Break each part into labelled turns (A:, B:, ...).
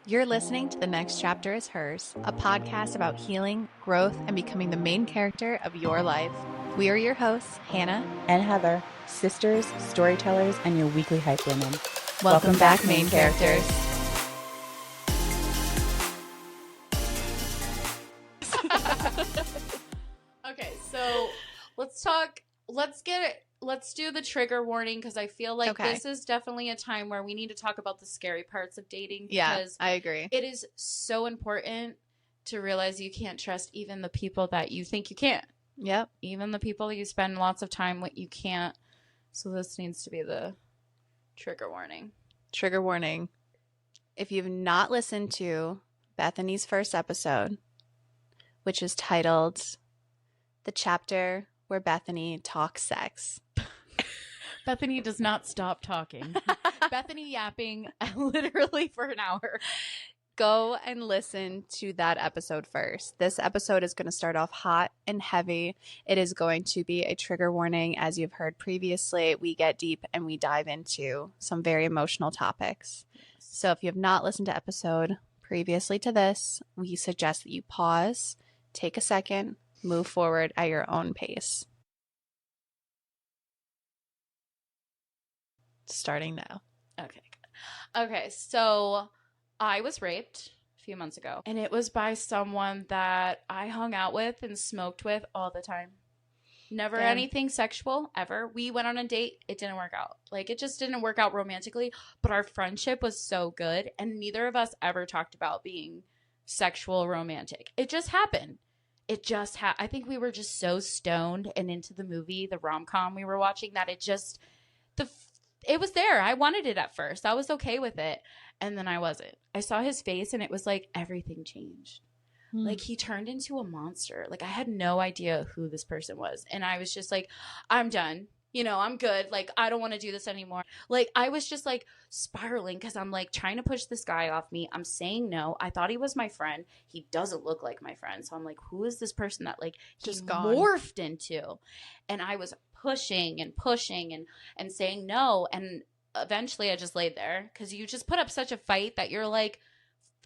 A: You're listening to The Next Chapter is Hers, a podcast about healing, growth, and becoming the main character of your life. We are your hosts, Hannah
B: and Heather, sisters, storytellers, and your weekly hype women.
A: Welcome back, main characters.
C: Okay, so let's do the trigger warning because I feel like this is definitely a time where we need to talk about the scary parts of dating.
A: Because I agree.
C: It is so important to realize you can't trust even the people that you think you can.
A: Yep.
C: Even the people you spend lots of time with, you can't. So this needs to be the trigger warning.
A: Trigger warning. If you've not listened to Bethany's first episode, which is titled The Chapter Where Bethany Talks Sex.
C: Bethany does not stop talking. Bethany yapping literally for an hour.
A: Go and listen to that episode first. This episode is going to start off hot and heavy. It is going to be a trigger warning. As you've heard previously, we get deep and we dive into some very emotional topics. So if you have not listened to episode previously to this, we suggest that you pause, take a second, move forward at your own pace. Starting now.
C: Okay, so I was raped a few months ago, and it was by someone that I hung out with and smoked with all the time. Never anything sexual, ever. We went on a date. It didn't work out. Like, it just didn't work out romantically, but our friendship was so good, and neither of us ever talked about being sexual romantic. It just happened. I think we were just so stoned and into the movie, the rom-com we were watching, that it was there. I wanted it at first. I was okay with it. And then I wasn't. I saw his face and it was like everything changed. Like, he turned into a monster. Like, I had no idea who this person was. And I was just like, I'm done. I'm good. Like, I don't want to do this anymore. Like, I was just like spiraling because I'm like trying to push this guy off me. I'm saying no. I thought he was my friend. He doesn't look like my friend. So I'm like, who is this person that like just morphed into? And I was pushing and saying no. And eventually I just laid there because you just put up such a fight that you're like,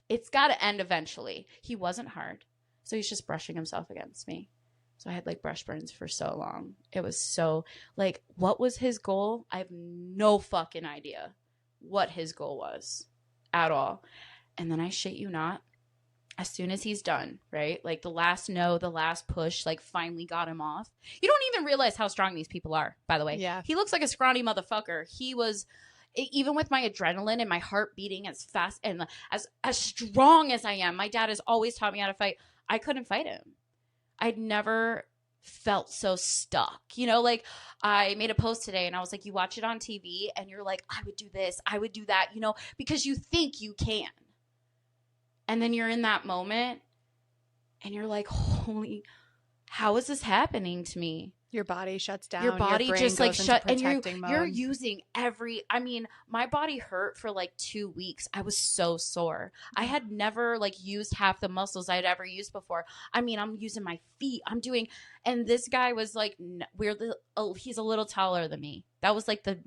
C: it's got to end eventually. He wasn't hard. So he's just brushing himself against me. So I had like brush burns for so long. It was so like, what was his goal? I have no fucking idea what his goal was at all. And then I shit you not, as soon as he's done, right? Like the last push, like finally got him off. You don't even realize how strong these people are, by the way.
A: Yeah.
C: He looks like a scrawny motherfucker. He was, even with my adrenaline and my heart beating as fast and as strong as I am, my dad has always taught me how to fight. I couldn't fight him. I'd never felt so stuck. Like I made a post today and I was like, you watch it on TV and you're like, I would do this, I would do that, because you think you can. And then you're in that moment and you're like, holy, how is this happening to me?
A: Your body shuts down.
C: Your body
A: brain
C: just like
A: goes
C: shut,
A: into
C: and
A: protecting
C: you're
A: mode.
C: using my body hurt for like 2 weeks. I was so sore. I had never like used half the muscles I'd ever used before. I'm using my feet. And this guy was like, he's a little taller than me. That was like the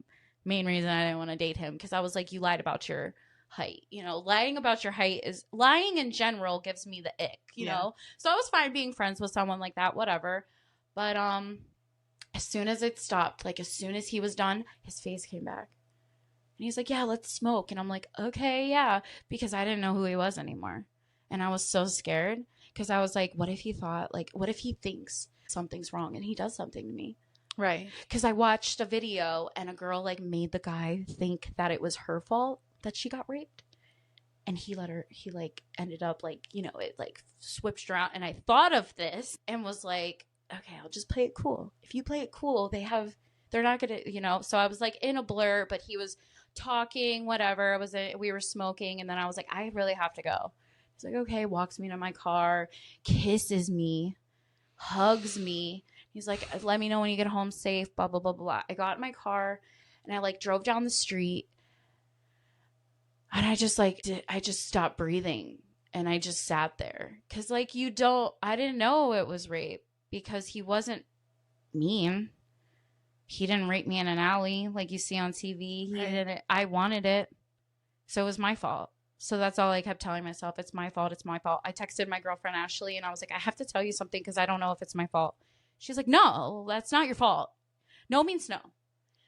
C: main reason I didn't want to date him, because I was like, you lied about your height. Lying about your height is lying in general gives me the ick, you know? So I was fine being friends with someone like that, whatever. But as soon as it stopped, like as soon as he was done, his face came back. And he's like, yeah, let's smoke. And I'm like, okay, yeah, because I didn't know who he was anymore. And I was so scared because I was like, what if he thinks something's wrong and he does something to me?
A: Right.
C: Because I watched a video and a girl like made the guy think that it was her fault that she got raped. And he like ended up like, it like switched around. And I thought of this and was like, okay, I'll just play it cool. If you play it cool, they're not going to, so I was like in a blur, but he was talking, whatever. We were smoking. And then I was like, I really have to go. He's like, okay, walks me to my car, kisses me, hugs me. He's like, let me know when you get home safe, blah, blah, blah, blah. I got in my car and I like drove down the street and I just stopped breathing and I just sat there. Cause like I didn't know it was rape because he wasn't mean. He didn't rape me in an alley like you see on TV. He didn't. I wanted it. So it was my fault. So that's all I kept telling myself. It's my fault. It's my fault. I texted my girlfriend, Ashley, and I was like, I have to tell you something because I don't know if it's my fault. She's like, no, that's not your fault. No means no.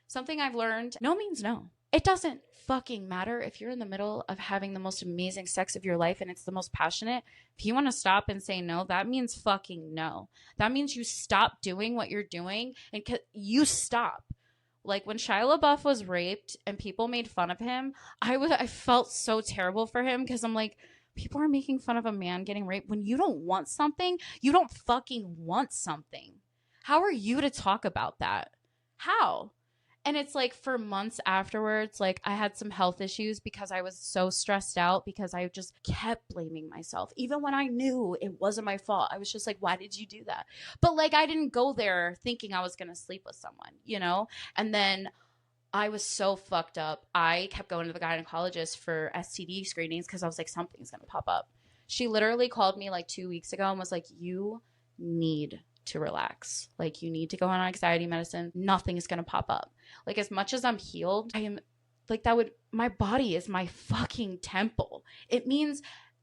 C: Something I've learned, no means no. It doesn't fucking matter if you're in the middle of having the most amazing sex of your life and it's the most passionate. If you want to stop and say no, that means fucking no. That means you stop doing what you're doing and you stop. Like when Shia LaBeouf was raped and people made fun of him, I felt so terrible for him because I'm like, people are making fun of a man getting raped. When you don't want something, you don't fucking want something. How are you to talk about that? How? And it's like for months afterwards, like I had some health issues because I was so stressed out because I just kept blaming myself. Even when I knew it wasn't my fault, I was just like, why did you do that? But like I didn't go there thinking I was going to sleep with someone, you know? And then I was so fucked up. I kept going to the gynecologist for STD screenings because I was like, something's going to pop up. She literally called me like 2 weeks ago and was like, you need to relax. Like you need to go on anxiety medicine. Nothing is going to pop up. Like as much as I'm healed, I am like my body is my fucking temple. It means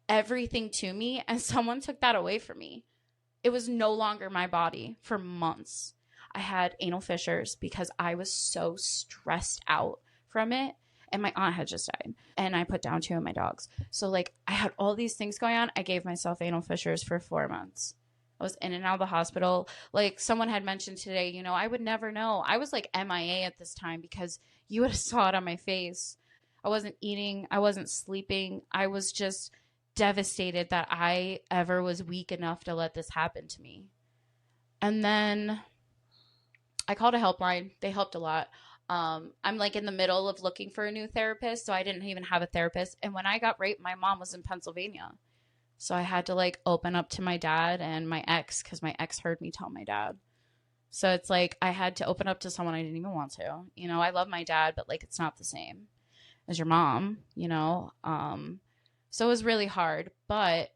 C: everything to me. And someone took that away from me. It was no longer my body for months. I had anal fissures because I was so stressed out from it. And my aunt had just died. And I put down 2 of my dogs. So like I had all these things going on. I gave myself anal fissures for 4 months. I was in and out of the hospital. Like someone had mentioned today, you know, I would never know. I was like MIA at this time because you would have saw it on my face. I wasn't eating. I wasn't sleeping. I was just devastated that I ever was weak enough to let this happen to me. And then I called a helpline. They helped a lot. I'm like in the middle of looking for a new therapist. So I didn't even have a therapist. And when I got raped, my mom was in Pennsylvania. So I had to like open up to my dad and my ex because my ex heard me tell my dad. So it's like I had to open up to someone I didn't even want to. You know, I love my dad, but like it's not the same as your mom, you know. So it was really hard, but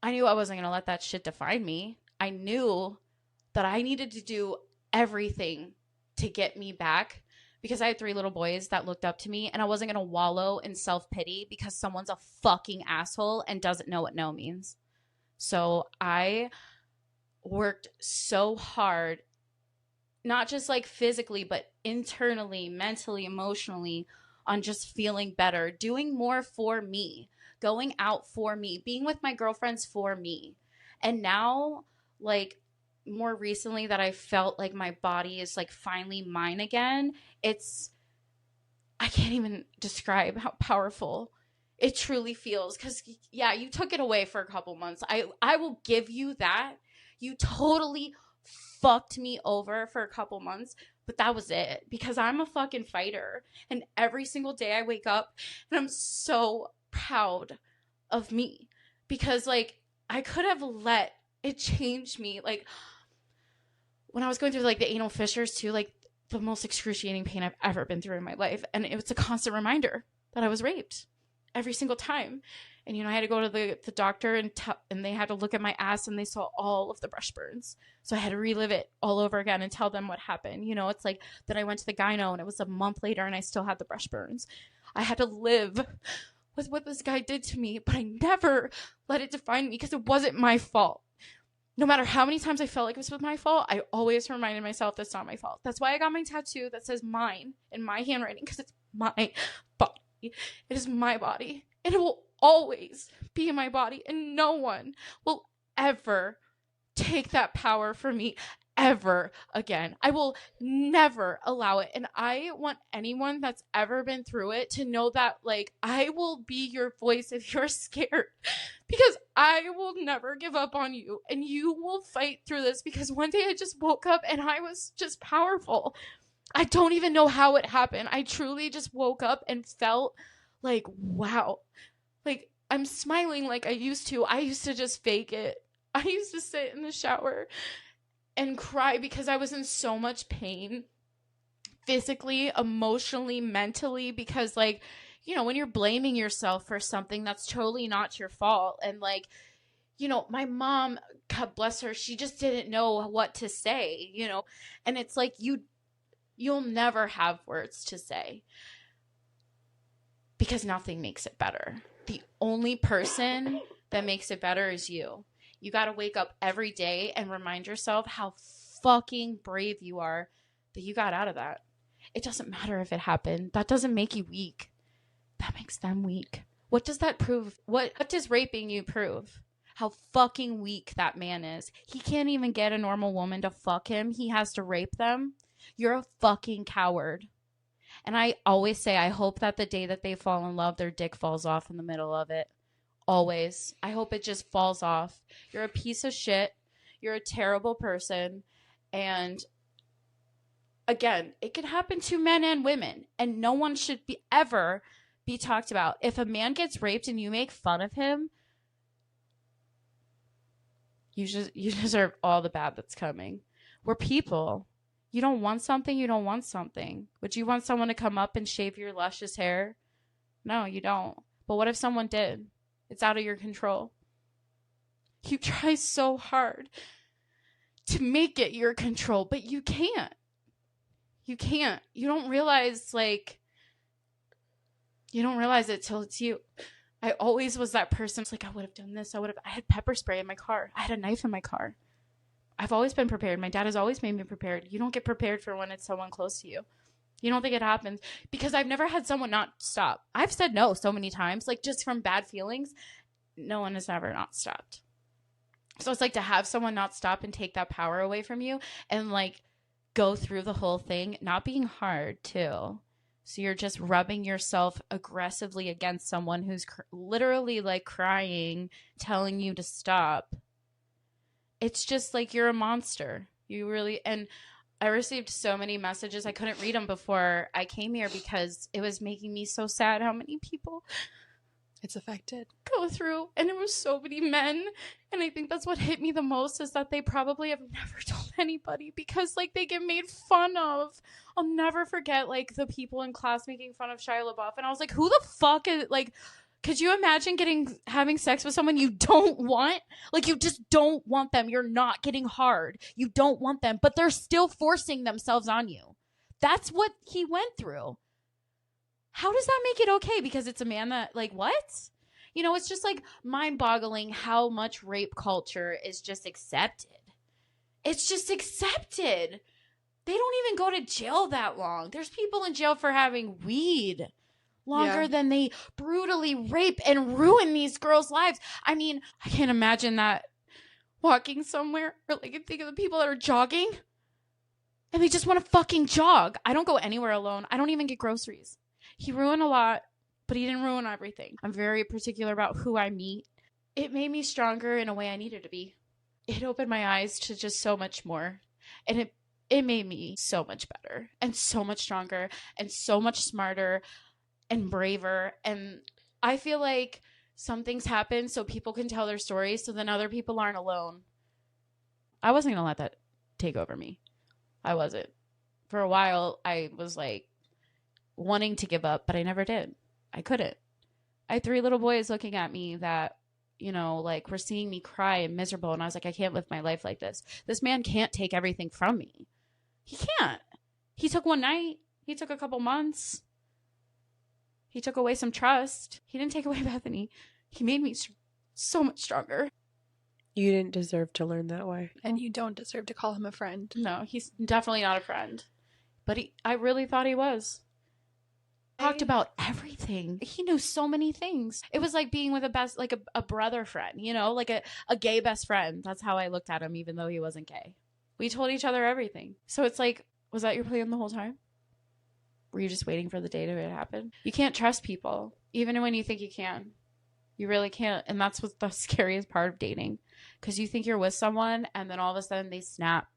C: I knew I wasn't going to let that shit define me. I knew that I needed to do everything to get me back because I had 3 little boys that looked up to me and I wasn't going to wallow in self-pity because someone's a fucking asshole and doesn't know what no means. So I worked so hard, not just like physically, but internally, mentally, emotionally on just feeling better, doing more for me, going out for me, being with my girlfriends for me. And now, like, more recently that I felt like my body is like finally mine again, I can't even describe how powerful it truly feels. Because yeah, you took it away for a couple months. I will give you that. You totally fucked me over for a couple months, but that was it because I'm a fucking fighter. And every single day I wake up and I'm so proud of me because like I could have let it change me. Like when I was going through like the anal fissures too, like the most excruciating pain I've ever been through in my life. And it was a constant reminder that I was raped every single time. And, you know, I had to go to the doctor and they had to look at my ass and they saw all of the brush burns. So I had to relive it all over again and tell them what happened. You know, it's like that I went to the gyno and it was a month later and I still had the brush burns. I had to live with what this guy did to me, but I never let it define me because it wasn't my fault. No matter how many times I felt like it was my fault, I always reminded myself that's not my fault. That's why I got my tattoo that says mine in my handwriting because it's my body. It is my body. And it will always be in my body. And no one will ever take that power from me ever again. I will never allow it. And I want anyone that's ever been through it to know that, like, I will be your voice if you're scared because I will never give up on you and you will fight through this because one day I just woke up and I was just powerful. I don't even know how it happened. I truly just woke up and felt like, wow, like I'm smiling like I used to. I used to just fake it. I used to sit in the shower and cry because I was in so much pain physically, emotionally, mentally, because like, you know, when you're blaming yourself for something that's totally not your fault. And like, you know, my mom, God bless her, she just didn't know what to say, you know, and it's like you'll never have words to say. because nothing makes it better. The only person that makes it better is you. You got to wake up every day and remind yourself how fucking brave you are that you got out of that. It doesn't matter if it happened. That doesn't make you weak. That makes them weak. What does that prove? What does raping you prove? How fucking weak that man is. He can't even get a normal woman to fuck him. He has to rape them. You're a fucking coward. And I always say, I hope that the day that they fall in love, their dick falls off in the middle of it. Always. I hope it just falls off. You're a piece of shit. You're a terrible person. And again, it could happen to men and women. And no one should ever be talked about. If a man gets raped and you make fun of him, you deserve all the bad that's coming. We're people. You don't want something, you don't want something. Would you want someone to come up and shave your luscious hair? No, you don't. But what if someone did? It's out of your control. You try so hard to make it your control, but you can't. You can't. You don't realize it till it's you. I always was that person. It's like, I would have done this. I had pepper spray in my car. I had a knife in my car. I've always been prepared. My dad has always made me prepared. You don't get prepared for when it's someone close to you. You don't think it happens because I've never had someone not stop. I've said no so many times, like just from bad feelings. No one has ever not stopped. So it's like to have someone not stop and take that power away from you and like go through the whole thing, not being hard too. So you're just rubbing yourself aggressively against someone who's literally like crying, telling you to stop. It's just like you're a monster. You really, and I received so many messages. I couldn't read them before I came here because it was making me so sad how many people
A: it's affected
C: go through. And it was so many men. And I think that's what hit me the most is that they probably have never told anybody because like they get made fun of. I'll never forget like the people in class making fun of Shia LaBeouf. And I was like, who the fuck is like, could you imagine having sex with someone you don't want? Like, you just don't want them. You're not getting hard. You don't want them, but they're still forcing themselves on you. That's what he went through. How does that make it okay? Because it's a man that, like, what? You know, it's just, like, mind-boggling how much rape culture is just accepted. It's just accepted. They don't even go to jail that long. There's people in jail for having weed longer than they brutally rape and ruin these girls' lives. I mean, I can't imagine that walking somewhere or like think of the people that are jogging and they just want to fucking jog. I don't go anywhere alone. I don't even get groceries. He ruined a lot, but he didn't ruin everything. I'm very particular about who I meet. It made me stronger in a way I needed to be. It opened my eyes to just so much more. And it made me so much better and so much stronger and so much smarter and braver. And I feel like some things happen so people can tell their stories so then other people aren't alone. I wasn't gonna let that take over me. I wasn't. For a while I was like wanting to give up, but I never did. I couldn't. I had 3 little boys looking at me that, you know, like were seeing me cry and miserable, and I was like, I can't live my life like this. This man can't take everything from me. He can't. He took one night. He took a couple months. He took away some trust. He didn't take away Bethany. He made me so much stronger.
D: You didn't deserve to learn that way.
A: And you don't deserve to call him a friend.
C: No, he's definitely not a friend. But I really thought he was. Talked about everything. He knew so many things. It was like being with a brother friend, you know, like a gay best friend. That's how I looked at him, even though he wasn't gay. We told each other everything. So it's like, was that your plan the whole time? Were you just waiting for the day to happen? You can't trust people, even when you think you can. You really can't. And that's what's the scariest part of dating. Because you think you're with someone, and then all of a sudden they snap.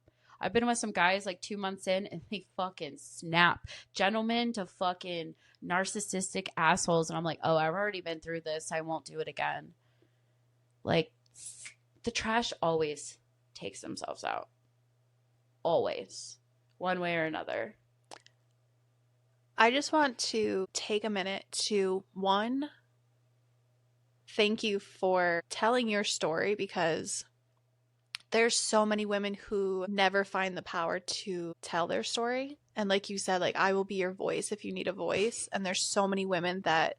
C: I've been with some guys like 2 months in, and they fucking snap. Gentlemen to fucking narcissistic assholes. And I'm like, oh, I've already been through this. I won't do it again. Like, the trash always takes themselves out. Always. One way or another.
A: I just want to take a minute to, one, thank you for telling your story, because there's so many women who never find the power to tell their story. And like you said, like, I will be your voice if you need a voice. And there's so many women that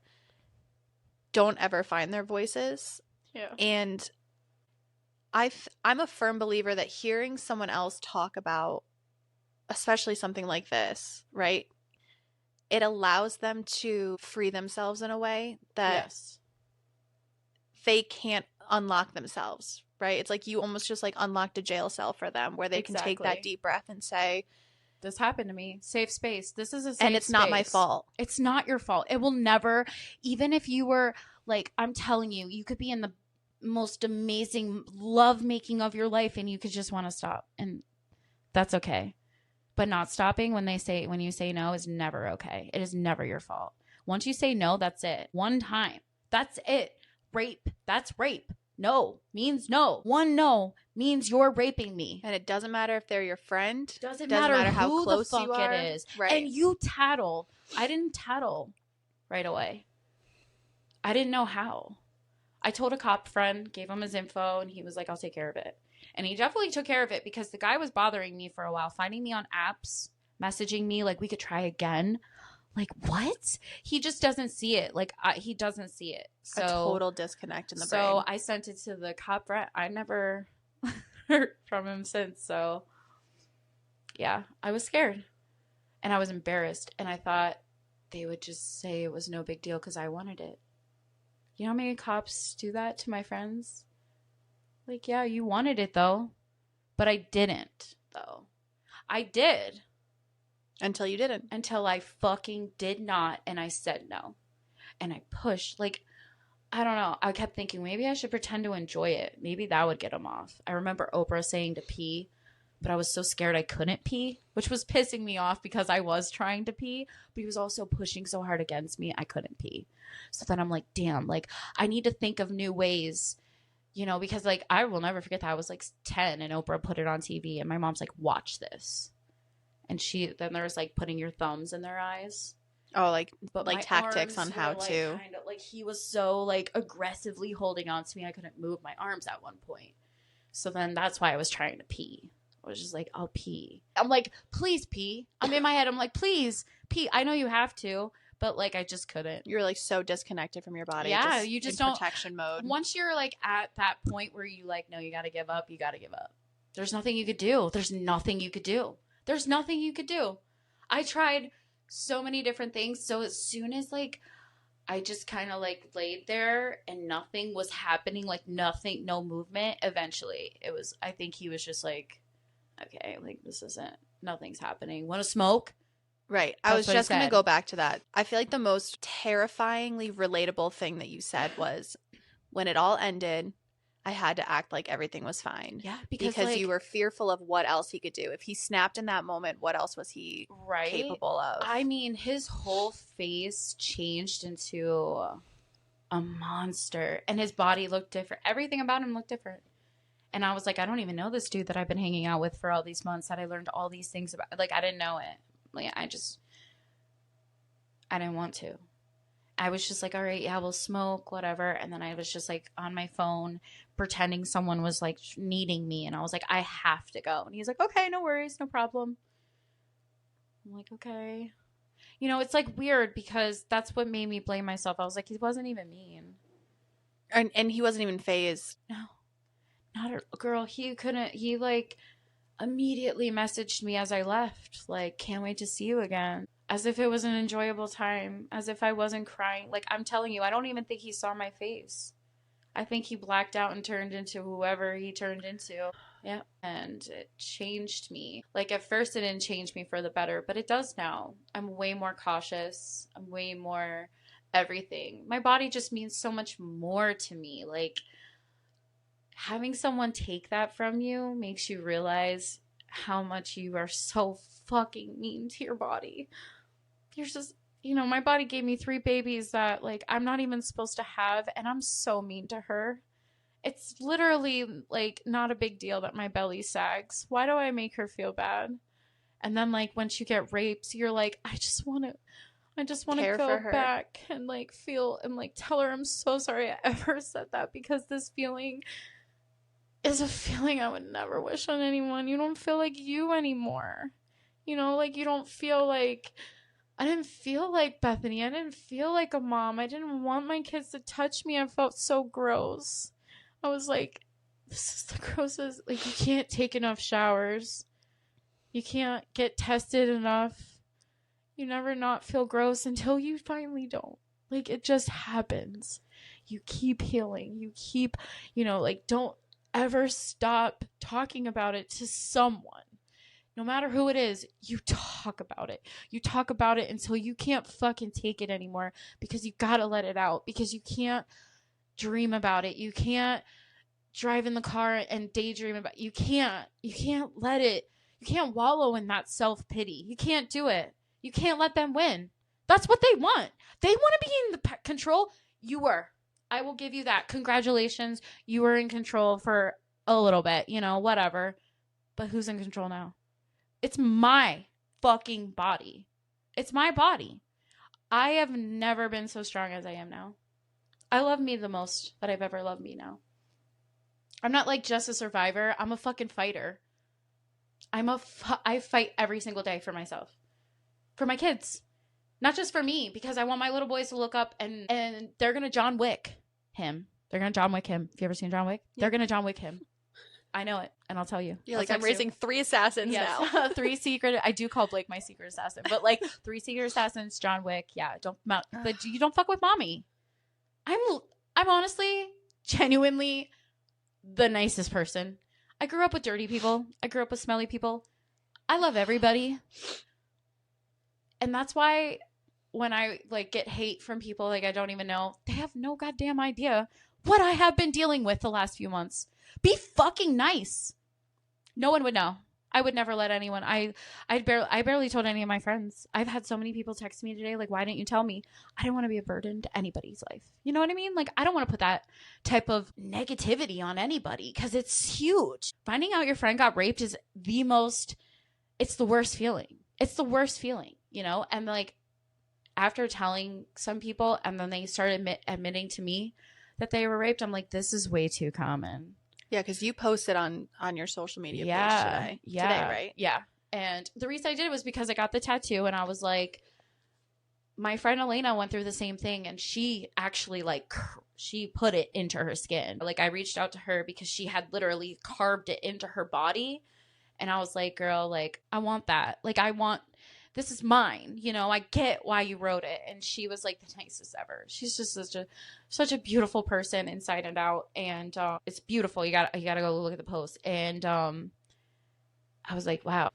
A: don't ever find their voices.
C: Yeah.
A: And I'm a firm believer that hearing someone else talk about, especially something like this, right? It allows them to free themselves in a way that
C: Yes.
A: they can't unlock themselves, right? It's like you almost just like unlocked a jail cell for them where they can take that
C: Exactly.
A: deep breath and say,
C: This happened to me. Safe space. This is a safe
A: and it's not my
C: space.
A: fault.
C: It's not your fault. It will never, even if you were like, I'm telling you, you could be in the most amazing love making of your life and you could just want to stop. And that's okay. But not stopping when you say no is never okay. It is never your fault. Once you say no, that's it. One time. That's it. Rape. That's rape. No means no. One no means you're raping me.
A: And it doesn't matter if they're your friend.
C: Doesn't matter
A: how
C: who
A: close
C: the fuck
A: you are.
C: it is.
A: Right.
C: And you tattle. I didn't tattle right away. I didn't know how. I told a cop friend, gave him his info, and he was like, I'll take care of it. And he definitely took care of it because the guy was bothering me for a while, finding me on apps, messaging me like we could try again. Like, what? He just doesn't see it. Like, he doesn't see it. So
A: a total disconnect in the brain.
C: So I sent it to the cop friend. I never heard from him since. So, yeah, I was scared. And I was embarrassed. And I thought they would just say it was no big deal because I wanted it. You know how many cops do that to my friends? Like, yeah, you wanted it, though. But I didn't, though. I did.
A: Until you didn't.
C: Until I fucking did not, and I said no. And I pushed. Like, I don't know. I kept thinking, maybe I should pretend to enjoy it. Maybe that would get him off. I remember Oprah saying to pee, but I was so scared I couldn't pee, which was pissing me off because I was trying to pee, but he was also pushing so hard against me, I couldn't pee. So then I'm like, damn, like, I need to think of new ways, you know, because, like, I will never forget that I was, like, 10 and Oprah put it on TV, and my mom's like, watch this. And then there was, like, putting your thumbs in their eyes.
A: Oh, like,
C: but
A: like tactics on how to.
C: Kind of, like, he was so, like, aggressively holding on to me, I couldn't move my arms at one point. So then that's why I was trying to pee. I was just like, I'll pee. I'm like, please pee. I'm in my head. I'm like, please pee. I know you have to, but, like, I just couldn't.
A: You're, like, so disconnected from your body.
C: Yeah, you just don't.
A: Protection mode.
C: Once you're, like, at that point where you, like, no, you got to give up, you got to give up. There's nothing you could do. There's nothing you could do. There's nothing you could do. I tried so many different things. So as soon as, like, I just kind of, like, laid there and nothing was happening, like, nothing, no movement, eventually it was, I think he was just like, okay, like, this isn't, nothing's happening. Want to smoke?
A: Right. I was just going to go back to that. I feel like the most terrifyingly relatable thing that you said was when it all ended, I had to act like everything was fine.
C: Yeah,
A: because
C: like,
A: you were fearful of what else he could do. If he snapped in that moment, what else was he capable of?
C: I mean, his whole face changed into a monster, and his body looked different. Everything about him looked different. And I was like, I don't even know this dude that I've been hanging out with for all these months that I learned all these things about. Like, I didn't know it. Like, I didn't want to. I was just like, all right, yeah, we'll smoke, whatever. And then I was just like on my phone pretending someone was like needing me. And I was like, I have to go. And he's like, okay, no worries, no problem. I'm like, okay. You know, it's like weird because that's what made me blame myself. I was like, he wasn't even mean.
A: And he wasn't even phased.
C: No, not a girl. He like immediately messaged me as I left. Like, can't wait to see you again. As if it was an enjoyable time. As if I wasn't crying. Like, I'm telling you, I don't even think he saw my face. I think he blacked out and turned into whoever he turned into. Yeah. And it changed me. Like, at first it didn't change me for the better, but it does now. I'm way more cautious. I'm way more everything. My body just means so much more to me. Like, having someone take that from you makes you realize how much you are so fucking mean to your body. You're just, you know, my body gave me 3 babies that, like, I'm not even supposed to have, and I'm so mean to her. It's literally, like, not a big deal that my belly sags. Why do I make her feel bad? And then, like, once you get raped, you're like, I just want to go back and, like, feel and, like, tell her I'm so sorry I ever said that, because this feeling is a feeling I would never wish on anyone. You don't feel like you anymore. You know, like, you don't feel like I didn't feel like Bethany. I didn't feel like a mom. I didn't want my kids to touch me. I felt so gross. I was like, this is the grossest. Like, you can't take enough showers. You can't get tested enough. You never not feel gross until you finally don't. Like, it just happens. You keep healing. You keep, like, don't ever stop talking about it to someone. No matter who it is, you talk about it. You talk about it until you can't fucking take it anymore, because you gotta let it out, because you can't dream about it. You can't drive in the car and daydream about it. You can't let it. You can't wallow in that self-pity. You can't do it. You can't let them win. That's what they want. They want to be in the control. You were. I will give you that. Congratulations. You were in control for a little bit, whatever. But who's in control now? It's my fucking body. It's my body. I have never been so strong as I am now. I love me the most that I've ever loved me now. I'm not like just a survivor. I'm a fucking fighter. I fight every single day for myself. For my kids. Not just for me, because I want my little boys to look up and they're going to John Wick him. They're going to John Wick him. Have you ever seen John Wick? Yeah. They're going to John Wick him. I know it, and I'll tell you.
A: You're like, I'm raising 3 assassins now.
C: 3 secret. I do call Blake my secret assassin, but like 3 secret assassins, John Wick. Yeah, but you don't fuck with mommy. I'm honestly, genuinely the nicest person. I grew up with dirty people. I grew up with smelly people. I love everybody. And that's why when I like get hate from people like I don't even know, they have no goddamn idea what I have been dealing with the last few months. Be fucking nice. No one would know. I would never let anyone. I barely told any of my friends. I've had so many people text me today like, why didn't you tell me? I didn't want to be a burden to anybody's life. You know what I mean? Like, I don't want to put that type of negativity on anybody because it's huge. Finding out your friend got raped is it's the worst feeling. It's the worst feeling, And like, after telling some people and then they started admitting to me that they were raped, I'm like, this is way too common.
A: Yeah, because you posted on your social media page today.
C: Yeah.
A: Today, right?
C: Yeah. And the reason I did it was because I got the tattoo and I was like, my friend Elena went through the same thing and she actually she put it into her skin. Like, I reached out to her because she had literally carved it into her body. And I was like, girl, like, I want that. Like, this is mine. I get why you wrote it. And she was like the nicest ever. She's just such a beautiful person inside and out. And it's beautiful. You gotta go look at the post. And I was like, wow,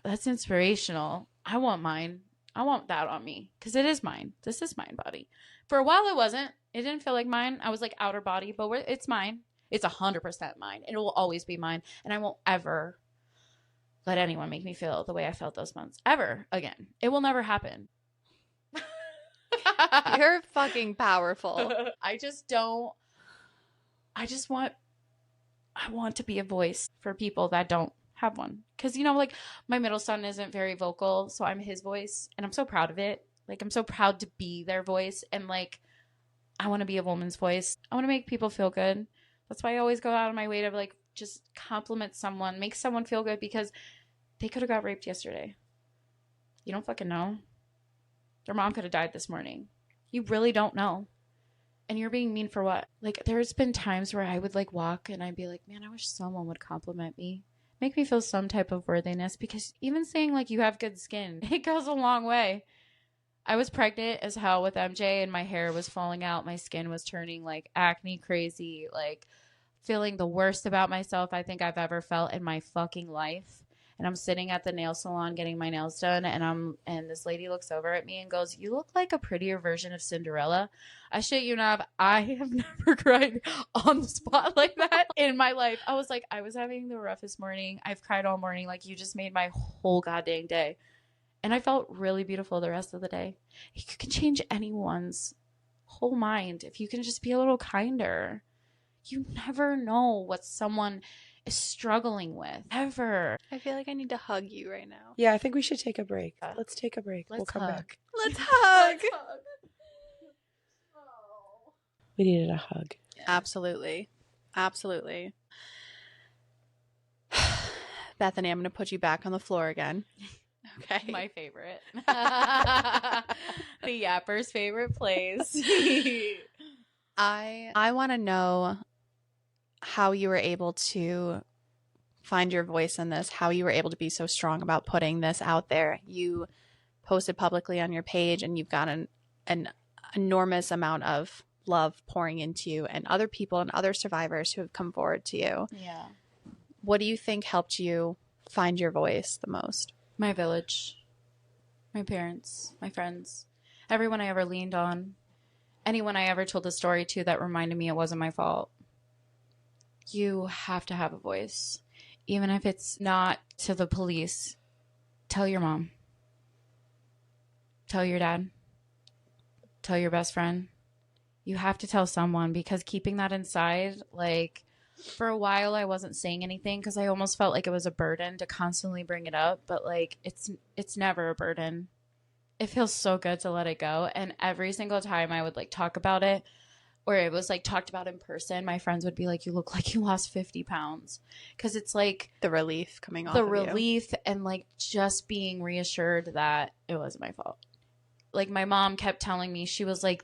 C: that's inspirational. I want mine. I want that on me because it is mine. This is my body. For a while, it wasn't. It didn't feel like mine. I was like outer body, but it's mine. It's 100% mine. It will always be mine. And I won't ever let anyone make me feel the way I felt those months ever again. It will never happen.
A: You're fucking powerful.
C: I want to be a voice for people that don't have one. Because, like my middle son isn't very vocal, so I'm his voice and I'm so proud of it. Like, I'm so proud to be their voice. And like, I want to be a woman's voice. I want to make people feel good. That's why I always go out of my way to like just compliment someone, make someone feel good because they could have got raped yesterday. You don't fucking know. Their mom could have died this morning. You really don't know. And you're being mean for what? Like, there's been times where I would like walk and I'd be like, man, I wish someone would compliment me. Make me feel some type of worthiness, because even saying like you have good skin, it goes a long way. I was pregnant as hell with MJ and my hair was falling out. My skin was turning like acne crazy, like feeling the worst about myself I think I've ever felt in my fucking life. And I'm sitting at the nail salon getting my nails done, and this lady looks over at me and goes, "You look like a prettier version of Cinderella." I shit you not, I have never cried on the spot like that in my life. I was like, I was having the roughest morning. I've cried all morning. Like, you just made my whole goddamn day. And I felt really beautiful the rest of the day. You can change anyone's whole mind if you can just be a little kinder. You never know what someone is struggling with, ever.
A: I feel like I need to hug you right now.
D: Yeah, I think we should take a break. Let's take a break. We'll come back.
A: Let's hug.
D: We needed a hug.
A: Yeah. Absolutely. Bethany, I'm going to put you back on the floor again. Okay.
C: My favorite. The Yapper's favorite place.
A: I want to know how you were able to find your voice in this, how you were able to be so strong about putting this out there. You posted publicly on your page and you've got an enormous amount of love pouring into you and other people and other survivors who have come forward to you.
C: Yeah.
A: What do you think helped you find your voice the most?
C: My village, my parents, my friends, everyone I ever leaned on, anyone I ever told the story to that reminded me it wasn't my fault. You have to have a voice. Even if it's not to the police, tell your mom. Tell your dad. Tell your best friend. You have to tell someone, because keeping that inside, like, for a while I wasn't saying anything because I almost felt like it was a burden to constantly bring it up. But, like, it's never a burden. It feels so good to let it go. And every single time I would, like, talk about it, or it was, like, talked about in person, my friends would be like, you look like you lost 50 pounds. Because it's, like,
A: The relief coming off
C: the
A: of you.
C: relief and, like, just being reassured that it wasn't my fault. Like, my mom kept telling me, she was like,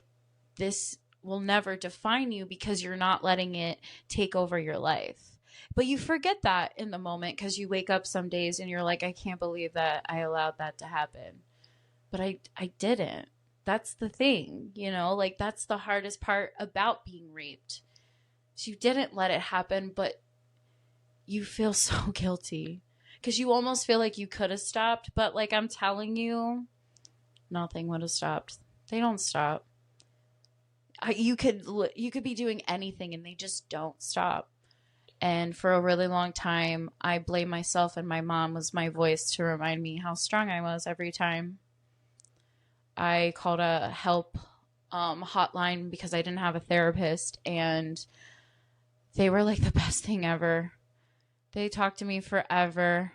C: this will never define you because you're not letting it take over your life. But you forget that in the moment because you wake up some days and you're like, I can't believe that I allowed that to happen. But I didn't. That's the thing, you know, like, that's the hardest part about being raped. So you didn't let it happen, but you feel so guilty because you almost feel like you could have stopped. But, like, I'm telling you, nothing would have stopped. They don't stop. You could be doing anything and they just don't stop. And for a really long time, I blamed myself, and my mom was my voice to remind me how strong I was every time. I called a help hotline because I didn't have a therapist, and they were like the best thing ever. They talked to me forever,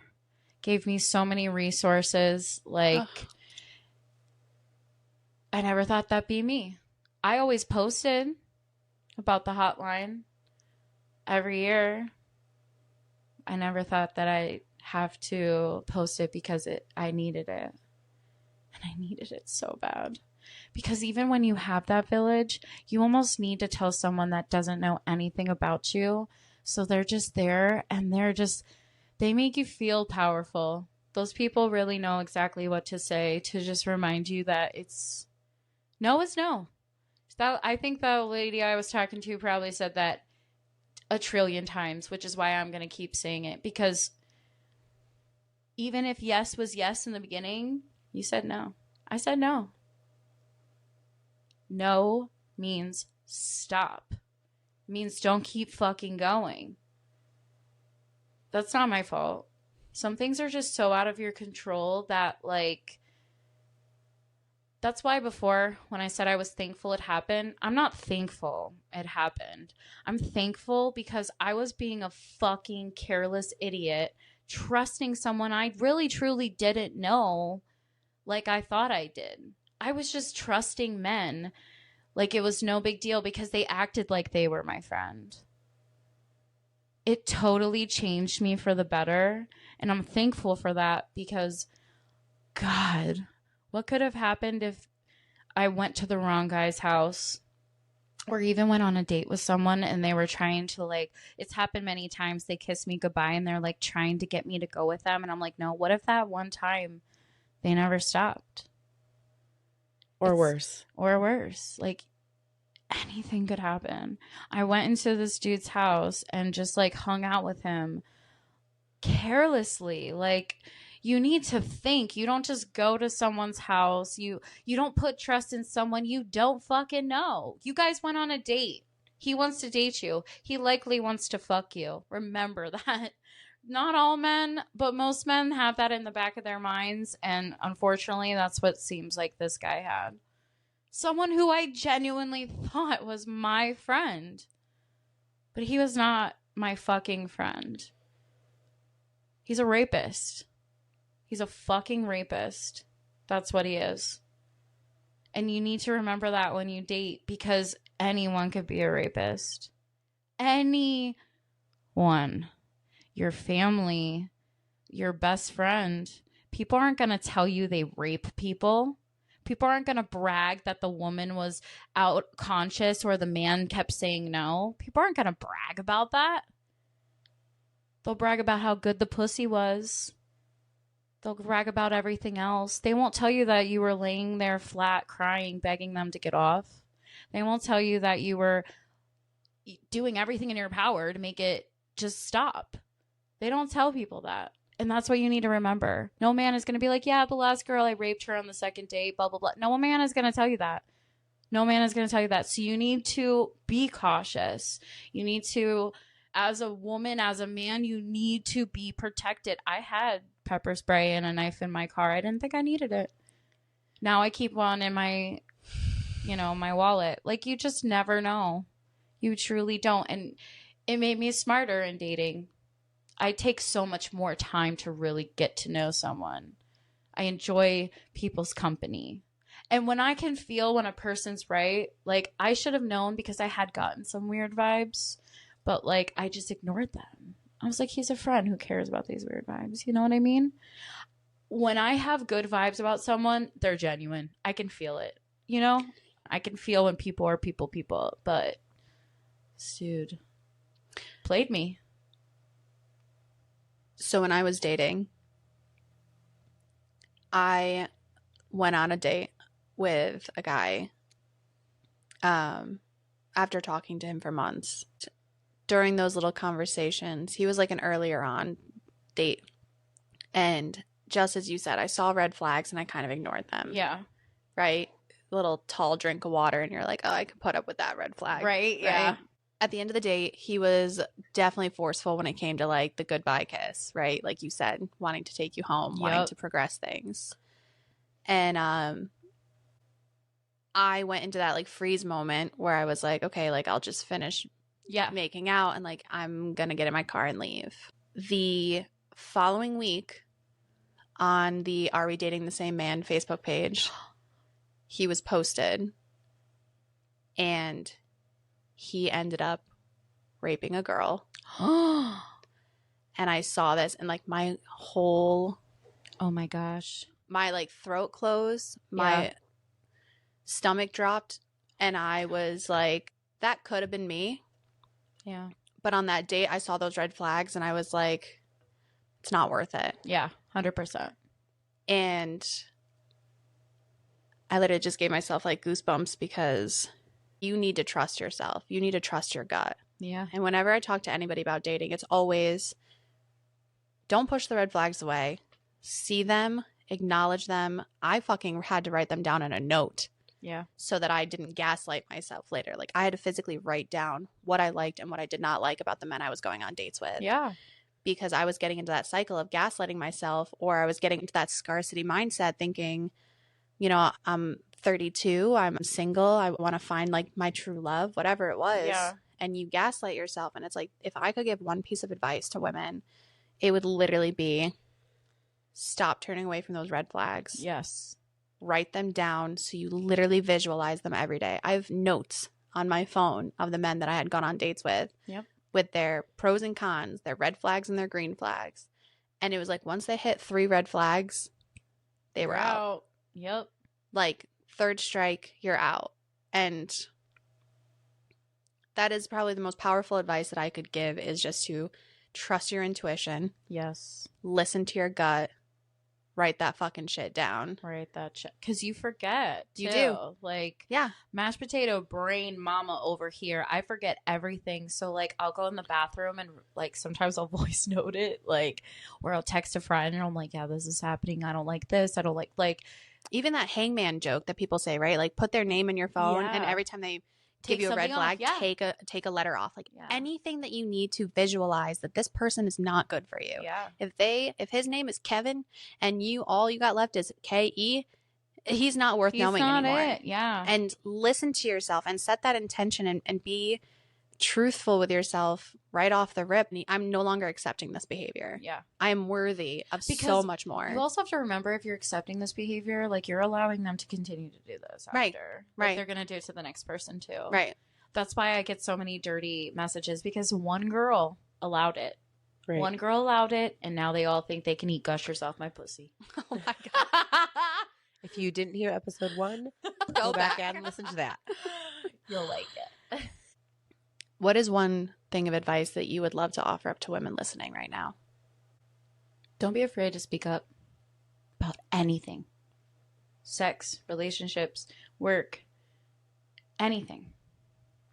C: gave me so many resources. Like, I never thought that'd be me. I always posted about the hotline every year. I never thought that I'd have to post it because I needed it. And I needed it so bad. Because even when you have that village, you almost need to tell someone that doesn't know anything about you. So they're just there, and they make you feel powerful. Those people really know exactly what to say to just remind you that no is no. I think the lady I was talking to probably said that 1 trillion times, which is why I'm going to keep saying it. Because even if yes was yes in the beginning, you said no. I said no. No means stop. It means don't keep fucking going. That's not my fault. Some things are just so out of your control that, like, that's why before, when I said I was thankful it happened, I'm not thankful it happened. I'm thankful because I was being a fucking careless idiot, trusting someone I really truly didn't know like I thought I did. I was just trusting men like it was no big deal because they acted like they were my friend. It totally changed me for the better, and I'm thankful for that because, God, what could have happened if I went to the wrong guy's house or even went on a date with someone and they were trying to, like, it's happened many times. They kiss me goodbye and they're like trying to get me to go with them. And I'm like, no, what if that one time they never stopped?
D: Or worse.
C: Or worse. Like, anything could happen. I went into this dude's house and just, like, hung out with him carelessly. Like, you need to think. You don't just go to someone's house. You don't put trust in someone you don't fucking know. You guys went on a date. He wants to date you. He likely wants to fuck you. Remember that. Not all men, but most men have that in the back of their minds. And unfortunately, that's what seems like this guy had. Someone who I genuinely thought was my friend. But he was not my fucking friend. He's a rapist. He's a fucking rapist. That's what he is. And you need to remember that when you date, because anyone could be a rapist. Anyone. Your family, your best friend, people aren't going to tell you they rape people. People aren't going to brag that the woman was out conscious or the man kept saying no. People aren't going to brag about that. They'll brag about how good the pussy was. They'll brag about everything else. They won't tell you that you were laying there flat, crying, begging them to get off. They won't tell you that you were doing everything in your power to make it just stop. They don't tell people that. And that's what you need to remember. No man is going to be like, yeah, the last girl, I raped her on the second date, blah, blah, blah. No man is going to tell you that. No man is going to tell you that. So you need to be cautious. You need to, as a woman, as a man, you need to be protected. I had pepper spray and a knife in my car. I didn't think I needed it. Now I keep one in my, my wallet. Like, you just never know. You truly don't. And it made me smarter in dating. I take so much more time to really get to know someone. I enjoy people's company. And when I can feel when a person's right, like, I should have known because I had gotten some weird vibes, but like, I just ignored them. I was like, he's a friend who cares about these weird vibes. You know what I mean? When I have good vibes about someone, they're genuine. I can feel it. I can feel when people are people. But dude, played me.
A: So when I was dating, I went on a date with a guy after talking to him for months. During those little conversations, he was like an earlier on date. And just as you said, I saw red flags and I kind of ignored them.
C: Yeah.
A: Right? A little tall drink of water and you're like, oh, I could put up with that red flag.
C: Right? Yeah.
A: At the end of the day, he was definitely forceful when it came to like the goodbye kiss, right? Like you said, wanting to take you home, wanting to progress things. And I went into that like freeze moment where I was like, okay, like I'll just finish making out and like I'm going to get in my car and leave. The following week on the Are We Dating the Same Man Facebook page, he was posted and he ended up raping a girl. And I saw this and like my whole,
C: oh my gosh,
A: my like throat closed, my stomach dropped, and I was like, that could have been me.
C: Yeah.
A: But on that date, I saw those red flags and I was like, it's not worth it.
C: Yeah, 100%.
A: And I literally just gave myself like goosebumps because you need to trust yourself. You need to trust your gut.
C: Yeah.
A: And whenever I talk to anybody about dating, it's always don't push the red flags away. See them, acknowledge them. I fucking had to write them down in a note.
C: Yeah.
A: So that I didn't gaslight myself later. Like I had to physically write down what I liked and what I did not like about the men I was going on dates with.
C: Yeah.
A: Because I was getting into that cycle of gaslighting myself, or I was getting into that scarcity mindset thinking, I'm 32, I'm single, I want to find like my true love, whatever it was.
C: Yeah.
A: And you gaslight yourself. And it's like, if I could give one piece of advice to women, it would literally be stop turning away from those red flags.
C: Yes.
A: Write them down so you literally visualize them every day. I have notes on my phone of the men that I had gone on dates with.
C: Yep.
A: With their pros and cons, their red flags and their green flags. And it was like once they hit 3 red flags, they were out.
C: Yep.
A: Like third strike, you're out. And that is probably the most powerful advice that I could give, is just to trust your intuition.
C: Yes.
A: Listen to your gut. Write that fucking shit down.
C: Write that shit. Because you forget.
A: You
C: too.
A: do.
C: Like,
A: yeah.
C: Mashed potato brain mama over here. I forget everything. So, like, I'll go in the bathroom and, like, sometimes I'll voice note it. Like, or I'll text a friend and I'm like, yeah, this is happening. I don't like this. I don't like.
A: Even that hangman joke that people say, right? Like, put their name in your phone and every time they give you a red flag, take a letter off. Like anything that you need to visualize that this person is not good for you.
C: Yeah.
A: If his name is Kevin and all you got left is K-E, he's not worth knowing anymore.
C: It. Yeah.
A: And listen to yourself and set that intention and be truthful with yourself right off the rip. I'm no longer accepting this behavior.
C: Yeah.
A: I'm worthy of so much more.
C: You also have to remember, if you're accepting this behavior, like, you're allowing them to continue to do this after.
A: Right.
C: Like, they're going to do it to the next person too.
A: Right.
C: That's why I get so many dirty messages, because one girl allowed it.
D: Right.
C: One girl allowed it, and now they all think they can eat gushers off my pussy.
A: Oh my God.
D: If you didn't hear episode 1, go back and listen to that.
C: You'll like it.
A: What is one thing of advice that you would love to offer up to women listening right now?
C: Don't be afraid to speak up about anything. Sex, relationships, work, anything.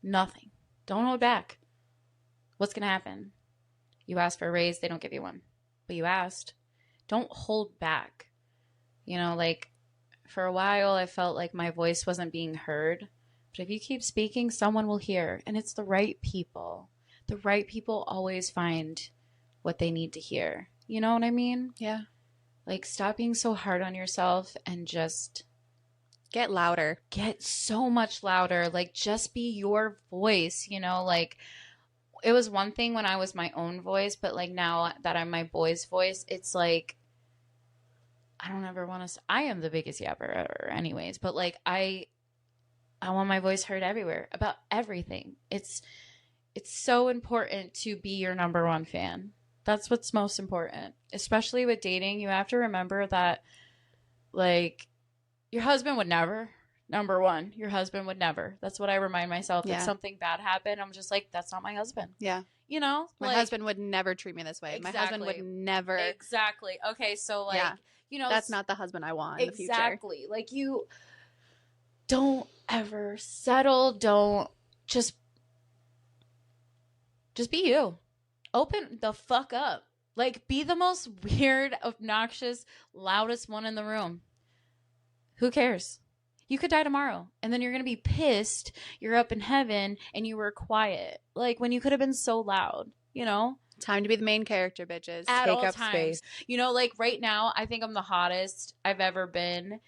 C: Nothing. Don't hold back. What's going to happen? You ask for a raise, they don't give you one. But you asked. Don't hold back. You know, like, for a while, I felt like my voice wasn't being heard. But if you keep speaking, someone will hear. And it's the right people. The right people always find what they need to hear. You know what I mean?
A: Yeah.
C: Like, stop being so hard on yourself and just
A: Get louder.
C: get so much louder. Like, just be your voice, you know? Like, it was one thing when I was my own voice, but, like, now that I'm my boy's voice, it's like, I don't ever want to, I am the biggest yapper ever anyways, but, like, I want my voice heard everywhere about everything. It's so important to be your number one fan. That's what's most important, especially with dating. You have to remember that, like, your husband would never, number one, your husband would never. That's what I remind myself.
A: Yeah.
C: If something bad happened, I'm just like, that's not my husband.
A: Yeah.
C: You know?
A: My
C: like,
A: husband would never treat me this way.
C: Exactly.
A: My husband would never.
C: Exactly. Okay, so, like,
A: Yeah.
C: you know.
A: That's not the husband I want in the future.
C: Exactly. Like, you don't ever settle. Don't just be you. Open the fuck up. Like, be the most weird, obnoxious, loudest one in the room. Who cares? You could die tomorrow, and then you're going to be pissed. You're up in heaven, and you were quiet. Like, when you could have been so loud, you know?
A: Time to be the main character, bitches.
C: At
D: Take
C: all
D: up
C: times.
D: space.
C: You know, like, right now, I think I'm the hottest I've ever been.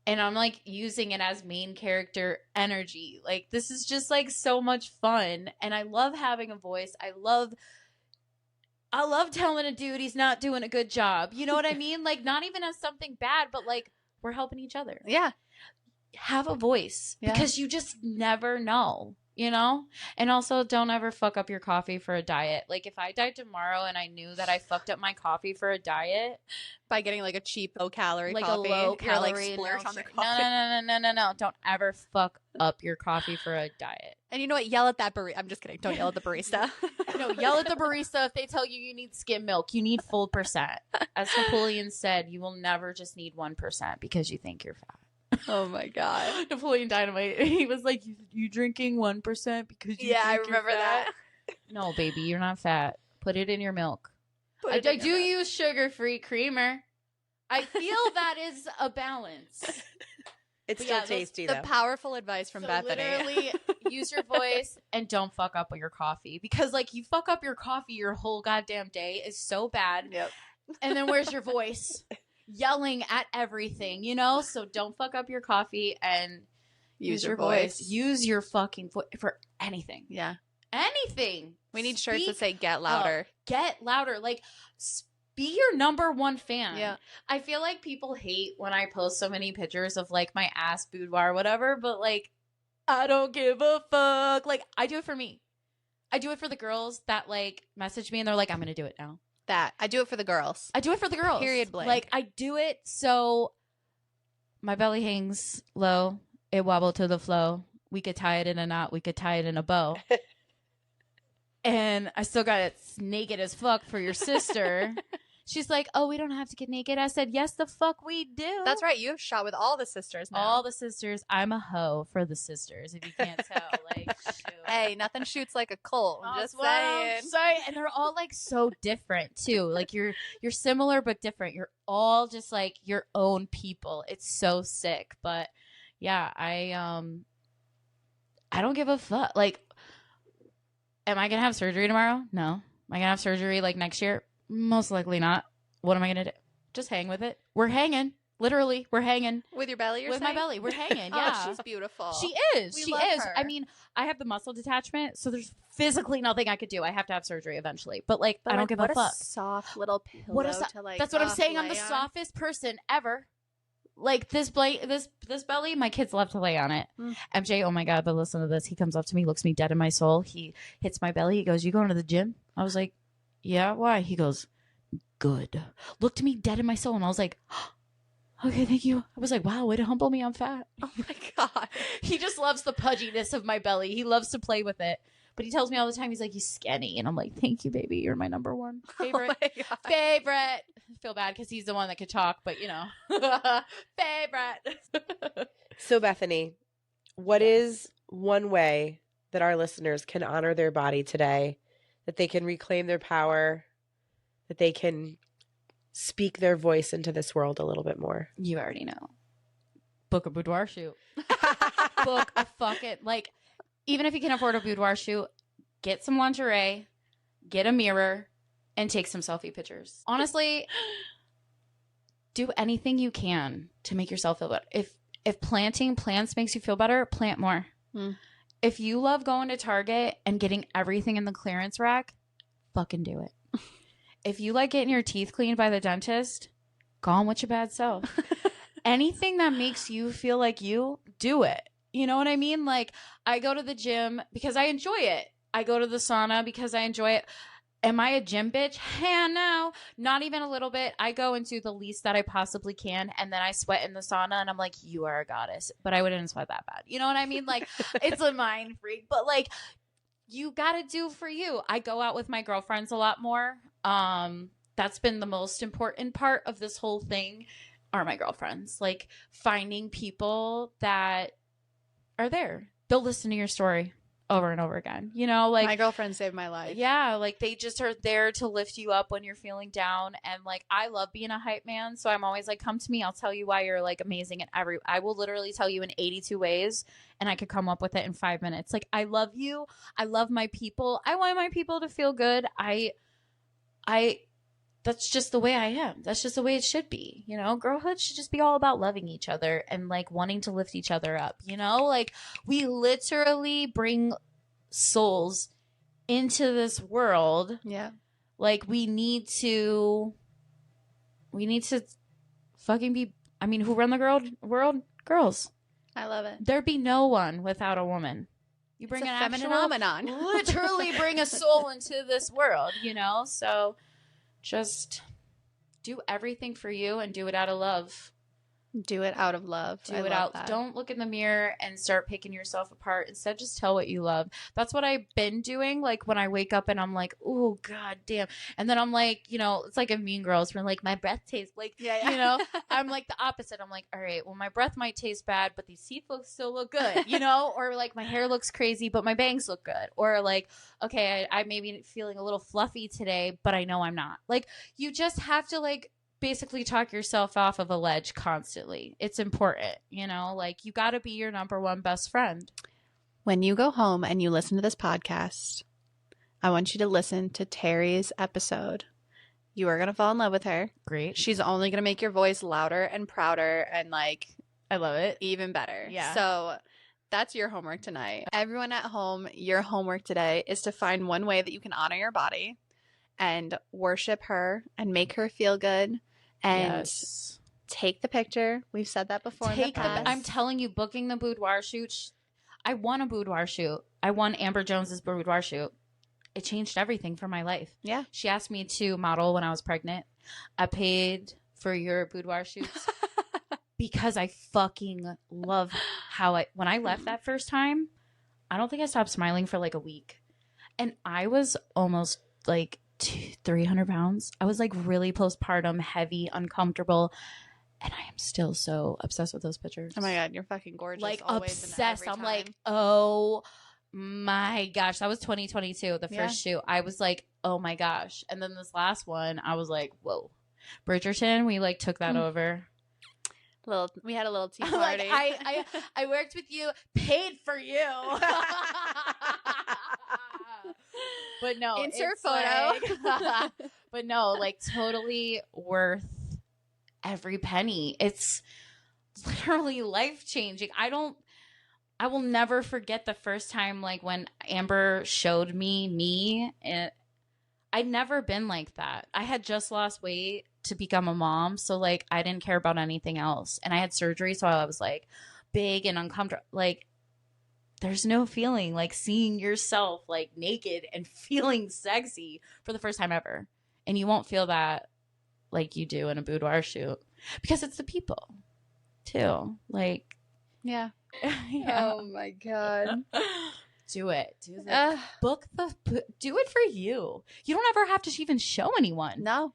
C: And I'm, like, using it as main character energy. Like, this is just, like, so much fun. And I love having a voice. I love telling a dude he's not doing a good job. You know what I mean? Like, not even as something bad, but, like, we're helping each other.
A: Yeah.
C: Have a voice.
A: Yeah.
C: Because you just never know. You know? And also, don't ever fuck up your coffee for a diet. Like, if I died tomorrow and I knew that I fucked up my coffee for a diet,
A: By getting like a cheap low-calorie
C: like
A: coffee.
C: a low
A: You're like
C: calorie,
A: splurge
C: no
A: on the
C: sugar.
A: coffee.
C: No. Don't ever fuck up your coffee for a diet.
A: And you know what? Yell at that barista. I'm just kidding. Don't yell at the barista.
C: No, yell at the barista if they tell you need skim milk. You need full percent. As Napoleon said, you will never just need 1% because you think you're fat.
A: Oh my God.
C: Napoleon Dynamite. He was like, you drinking 1% because you
A: Yeah, I
C: think you're
A: remember
C: fat?"
A: that.
C: No, baby, you're not fat. Put it in your milk.
A: Put
C: I
A: it in
C: do
A: your mouth.
C: use sugar-free creamer. I feel that is a balance.
D: It's
C: But
D: still
C: yeah, those-
D: tasty,
A: The
D: though.
A: powerful advice from
C: So
A: Bethany.
C: literally, use your voice and don't fuck up your coffee. Because, like, you fuck up your coffee, your whole goddamn day is so bad.
A: Yep.
C: And then where's your voice? Yelling at everything, you know? So don't fuck up your coffee and use your voice. Use your fucking voice for anything.
A: Yeah.
C: Anything.
A: We need shirts that
C: Speak
A: say get
C: up.
A: louder.
C: Get louder. Like, be your number one fan.
A: Yeah.
C: I feel like people hate when I post so many pictures of, like, my ass boudoir or whatever, but, like, I don't give a fuck. Like, I do it for me. I do it for the girls that, like, message me and they're like, I'm going to do it now.
A: That. I do it for the girls.
C: I do it for the girls.
A: Period blank.
C: Like, I do it so my belly hangs low. It wobble to the flow. We could tie it in a knot. We could tie it in a bow. And I still got it naked as fuck for your sister. She's like, oh, we don't have to get naked. I said, yes, the fuck we do.
A: That's right. You have shot with all the sisters now.
C: All the sisters. I'm a hoe for the sisters, if you can't tell. Like, shoot.
A: Hey, nothing shoots like a Colt. I'm
C: That's
A: just
C: what I'm
A: saying.
C: saying. And they're all, like, so different too. Like, you're similar but different. You're all just, like, your own people. It's so sick. But yeah, I don't give a fuck. Like, am I gonna have surgery tomorrow? No. Am I gonna have surgery, like, next year? Most likely not. What am I gonna do? Just hang with it. We're hanging. Literally, we're hanging.
A: With your belly, you're
C: With my
A: saying?
C: belly. We're hanging.
A: Oh,
C: Yeah.
A: she's beautiful.
C: She is.
A: We
C: She
A: love
C: is.
A: her.
C: I mean, I have the muscle detachment, so there's physically nothing I could do. I have to have surgery eventually. But, like,
A: But,
C: I don't
A: like,
C: give
A: what
C: a fuck.
A: Soft little pillow
C: What is that?
A: to, like,
C: That's what I'm saying. I'm the
A: lay on.
C: softest person ever. Like, this belly, my kids love to lay on it.
A: Mm.
C: MJ, oh my God, but listen to this. He comes up to me, looks me dead in my soul. He hits my belly. He goes, you going to the gym? I was like, yeah, why? He goes, good. Looked me dead in my soul, and I was like, okay, thank you. I was like, wow, way to humble me. I'm fat.
A: Oh my God.
C: He just loves the pudginess of my belly. He loves to play with it. But he tells me all the time, he's like, you skinny. And I'm like, thank you, baby. You're my number one favorite.
A: Oh my God.
C: Favorite. I feel bad because he's the one that could talk, but favorite.
D: So, Bethany, what is one way that our listeners can honor their body today, that they can reclaim their power, that they can speak their voice into this world a little bit more?
C: You already know. Book a boudoir shoot. Book a fucking, like, even if you can afford a boudoir shoot, get some lingerie, get a mirror, and take some selfie pictures. Honestly, do anything you can to make yourself feel better. If planting plants makes you feel better, plant more. If you love going to Target and getting everything in the clearance rack, fucking do it. If you like getting your teeth cleaned by the dentist, go on with your bad self. Anything that makes you feel like you, do it. You know what I mean? Like, I go to the gym because I enjoy it. I go to the sauna because I enjoy it. Am I a gym bitch? Hell no. Not even a little bit. I go and do the least that I possibly can, and then I sweat in the sauna, and I'm like, you are a goddess. But I wouldn't sweat that bad. You know what I mean? Like, it's a mind freak. But, like, you got to do for you. I go out with my girlfriends a lot more. That's been the most important part of this whole thing are my girlfriends. Like, finding people that are there. They'll listen to your story over and over again. You know, like,
A: my girlfriend saved my life.
C: Yeah, like, they just are there to lift you up when you're feeling down. And, like, I love being a hype man, so I'm always like, come to me, I'll tell you why you're, like, amazing I will literally tell you in 82 ways, and I could come up with it in 5 minutes. Like, I love you. I love my people. I want my people to feel good. That's just the way I am. That's just the way it should be. You know, girlhood should just be all about loving each other and, like, wanting to lift each other up. You know, like, we literally bring souls into this world.
A: Yeah.
C: Like, we need to fucking be, I mean, who run the world? Girls.
A: I love it.
C: There'd be no one without a woman. You bring
A: It's a
C: an
A: feminine
C: actual,
A: phenomenon.
C: literally bring a soul into this world, you know? So just do everything for you and do it out of love.
A: Do it out of love.
C: Do it out. Don't look in the mirror and start picking yourself apart. Instead, just tell what you love. That's what I've been doing. Like, when I wake up and I'm like, oh, God damn. And then I'm like, you know, it's like in Mean Girls where, like, my breath tastes like, you know, I'm like the opposite. I'm like, all right, well, my breath might taste bad, but these teeth still look good, you know? Or, like, my hair looks crazy, but my bangs look good. Or, like, okay, I may be feeling a little fluffy today, but I know I'm not. Like, you just have to, like, basically talk yourself off of a ledge constantly. It's important, you know, like, you got to be your number one best friend.
A: When you go home and you listen to this podcast, I want you to listen to Terry's episode. You are going to fall in love with her.
C: Great.
A: She's only going to make your voice louder and prouder and, like,
C: I love it.
A: Even better.
C: Yeah.
A: So that's your homework tonight. Everyone at home, your homework today is to find one way that you can honor your body and worship her and make her feel good. And take the picture. We've said that before in the past.
C: I'm telling you, booking the boudoir shoot. I won a boudoir shoot. I won Amber Jones's boudoir shoot. It changed everything for my life.
A: Yeah.
C: She asked me to model when I was pregnant. I paid for your boudoir shoots because I fucking love how when I left that first time, I don't think I stopped smiling for like a week. And I was almost like 300 pounds. I was like really postpartum, heavy, uncomfortable, and I am still so obsessed with those pictures.
A: Oh my God, you're fucking gorgeous.
C: Like,
A: always
C: obsessed.
A: And
C: I'm
A: every
C: like,
A: time.
C: oh my gosh. That was 2022, the first shoot. I was like, oh my gosh. And then this last one, I was like, whoa. Bridgerton, we like took that over.
A: We had a little tea
C: Like,
A: party.
C: I worked with you, paid for you. But no,
A: insert
C: it's
A: photo.
C: Like, but no, like, totally worth every penny. It's literally life changing. I will never forget the first time, like, when Amber showed me, and I'd never been like that. I had just lost weight to become a mom, so like I didn't care about anything else, and I had surgery, so I was like big and uncomfortable. Like, there's no feeling like seeing yourself like naked and feeling sexy for the first time ever. And you won't feel that like you do in a boudoir shoot because it's the people too. Like,
A: Yeah.
C: yeah.
A: Oh my God.
C: Do it. Do it for you. You don't ever have to even show anyone.
A: No.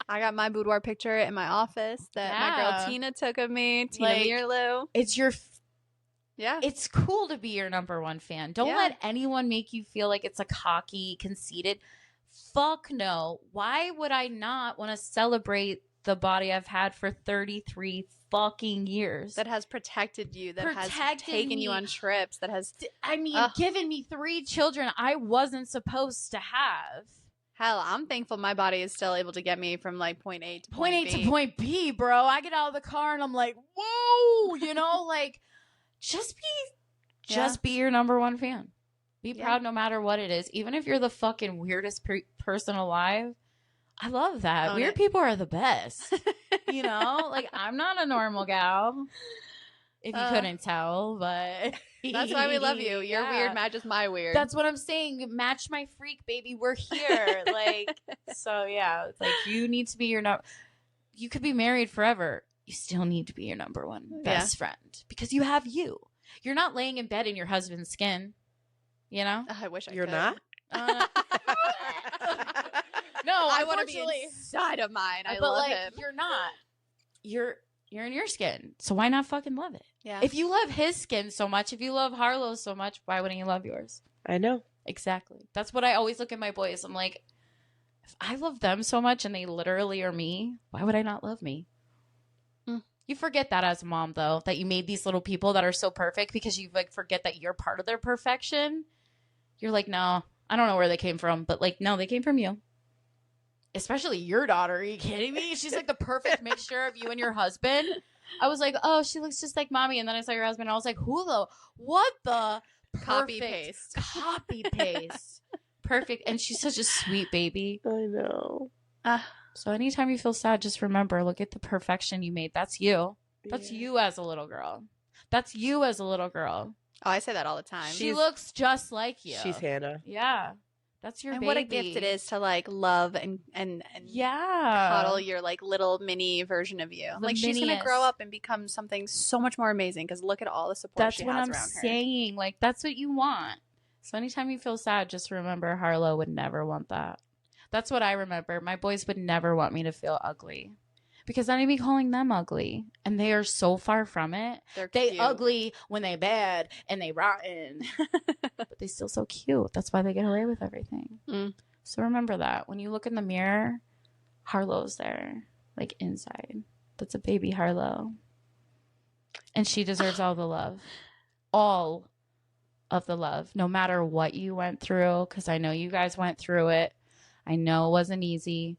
A: I got my boudoir picture in my office that my girl Tina took of me. Tina
C: Like,
A: Mierlu.
C: It's your
A: Yeah.
C: It's cool to be your number one fan. Don't let anyone make you feel like it's a cocky, conceited. Fuck no. Why would I not want to celebrate the body I've had for 33 fucking years?
A: That has protected you, that has
C: Protected
A: taken
C: me.
A: you on trips, that has,
C: given me 3 children I wasn't supposed to have.
A: hell, I'm thankful my body is still able to get me from like point A to
C: Point
A: point
C: A
A: B.
C: to point B, bro. I get out of the car and I'm like, whoa, you know, like, just be your number one fan. Be proud no matter what it is. Even if you're the fucking weirdest person alive. I love that. Weird people are the best. You know? Like, I'm not a normal gal. If you couldn't tell, but...
A: That's why we love you. Your weird matches my weird.
C: That's what I'm saying. Match my freak, baby. We're here. Like, so yeah. It's like, you need to be your you could be married forever. You still need to be your number one best friend. Because you have you. You're not laying in bed in your husband's skin. You know?
A: I wish I
D: You're
A: could.
D: not?
C: No,
A: I want to be inside of mine. I
C: but
A: love
C: like,
A: him.
C: you're not. You're in your skin. So why not fucking love it?
A: Yeah.
C: If you love his skin so much, if you love Harlow so much, why wouldn't you love yours?
D: I know.
C: Exactly. That's what I always look at my boys. I'm like, if I love them so much and they literally are me, why would I not love me? You forget that as a mom, though, that you made these little people that are so perfect because you like forget that you're part of their perfection. You're like, no, I don't know where they came from, but like, no, they came from you. Especially your daughter. Are you kidding me? She's like the perfect mixture of you and your husband. I was like, oh, she looks just like mommy. And then I saw your husband and I was like, what the
A: Copy
C: perfect
A: paste.
C: Copy paste. Perfect. And she's such a sweet baby.
D: I know.
C: So anytime you feel sad, just remember, look at the perfection you made. That's you. That's you as a little girl. That's you as a little girl.
A: Oh, I say that all the time.
C: She looks just like you.
D: She's Hannah.
C: Yeah. That's your
A: and
C: baby.
A: what a gift it is to like love and
C: yeah,
A: cuddle your like little mini version of you.
C: The
A: like she's gonna
C: miniest.
A: grow up and become something so much more amazing because look at all the support
C: That's
A: she
C: what
A: has
C: I'm
A: around her.
C: saying. Like, that's what you want. So anytime you feel sad, just remember Harlow would never want that. That's what I remember. My boys would never want me to feel ugly. Because then I'd be calling them ugly. And they are so far from it. They
A: cute.
C: ugly when they bad and they rotten. But they still so cute. That's why they get away with everything. So remember that. When you look in the mirror, Harlow's there. Like inside. That's a baby Harlow. And she deserves all the love. All of the love. No matter what you went through. Because I know you guys went through it. I know it wasn't easy.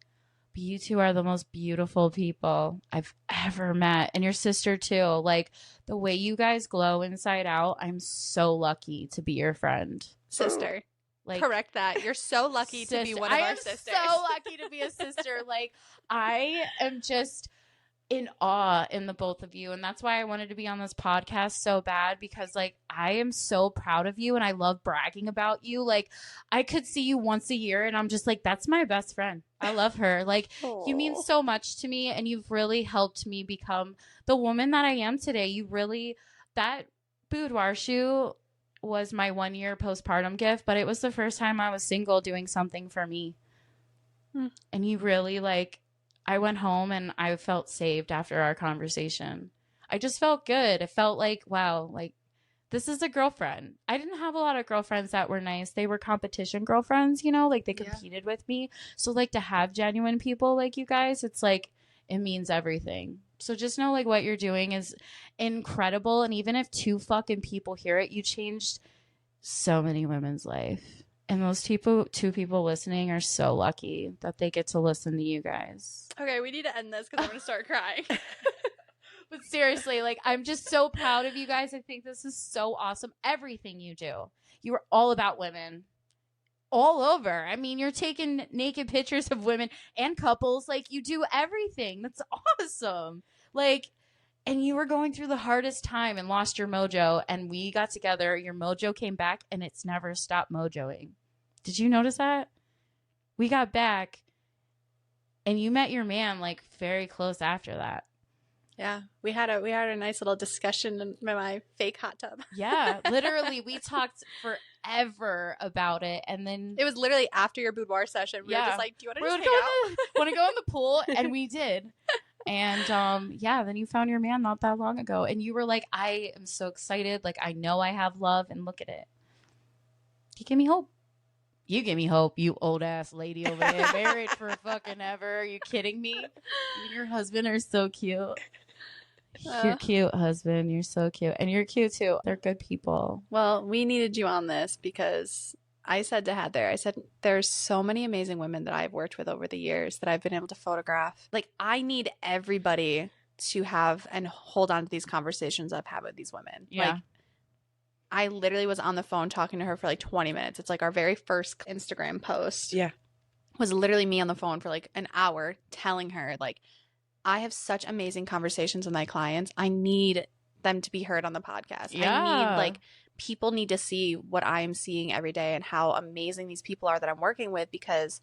C: But you two are the most beautiful people I've ever met. And your sister too. Like the way you guys glow inside out. I'm so lucky to be your friend.
A: Sister.
C: Like,
A: correct that. You're so lucky to be one of our sisters.
C: I am so lucky to be a sister. Like, I am just in awe in the both of you. And that's why I wanted to be on this podcast so bad, because like I am so proud of you and I love bragging about you. Like I could see you once a year and I'm just like, that's my best friend. I love her. Like you mean so much to me and you've really helped me become the woman that I am today. You really, that boudoir shoot was my 1 year postpartum gift, but it was the first time I was single doing something for me. And you really like, I went home and I felt saved after our conversation. I just felt good. It felt like, wow, like this is a girlfriend. I didn't have a lot of girlfriends that were nice. They were competition girlfriends, you know, like they competed with me. So like to have genuine people like you guys, it's like, it means everything. So just know like what you're doing is incredible. And even if 2 fucking people hear it, you changed so many women's life. And those 2 people listening are so lucky that they get to listen to you guys.
A: Okay, we need to end this because I'm going to start crying.
C: But seriously, like, I'm just so proud of you guys. I think this is so awesome. Everything you do. You are all about women. All over. I mean, you're taking naked pictures of women and couples. Like, you do everything. That's awesome. Like, And you were going through the hardest time and lost your mojo. And we got together. Your mojo came back and it's never stopped mojoing. Did you notice that? We got back and you met your man like very close after that.
A: Yeah, we had a nice little discussion in my fake hot tub.
C: Yeah, literally, we talked forever about it, and then
A: it was literally after your boudoir session. We were just like, "Do you want to just hang out?
C: Want to go in the pool?" And we did. And yeah, then you found your man not that long ago, and you were like, "I am so excited! Like, I know I have love, and look at it. You give me hope. You give me hope, you old ass lady over there, married for fucking ever. Are you kidding me? You and your husband are so cute." You're cute, husband. You're so cute. And you're cute, too. They're good people.
A: Well, we needed you on this because I said to Heather, there's so many amazing women that I've worked with over the years that I've been able to photograph. Like, I need everybody to have and hold on to these conversations I've had with these women.
C: Yeah.
A: Like, I literally was on the phone talking to her for like 20 minutes. It's like our very first Instagram post.
D: Yeah.
A: Was literally me on the phone for like an hour telling her, like, I have such amazing conversations with my clients. I need them to be heard on the podcast.
C: Yeah.
A: I need, like, people need to see what I'm seeing every day and how amazing these people are that I'm working with, because,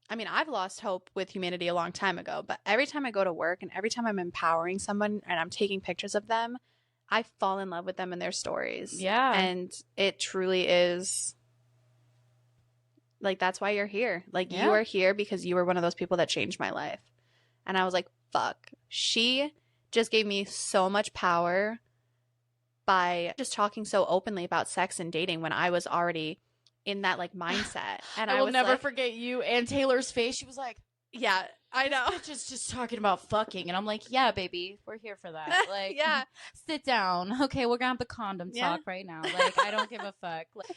A: I mean, I've lost hope with humanity a long time ago, but every time I go to work and every time I'm empowering someone and I'm taking pictures of them, I fall in love with them and their stories.
C: Yeah.
A: And it truly is, like, that's why you're here. Like,
C: Yeah.
A: you are here because you were one of those people that changed my life. And I was like, fuck. She just gave me so much power by just talking so openly about sex and dating when I was already in that, like, mindset. And
C: I will
A: was
C: never
A: like,
C: forget you and Taylor's face. She was like,
A: yeah, I know.
C: This bitch is just talking about fucking. And I'm like, yeah, baby, we're here for that. Like,
A: yeah.
C: Sit down. Okay, we're going to have the condom talk right now. Like, I don't give a fuck. Like,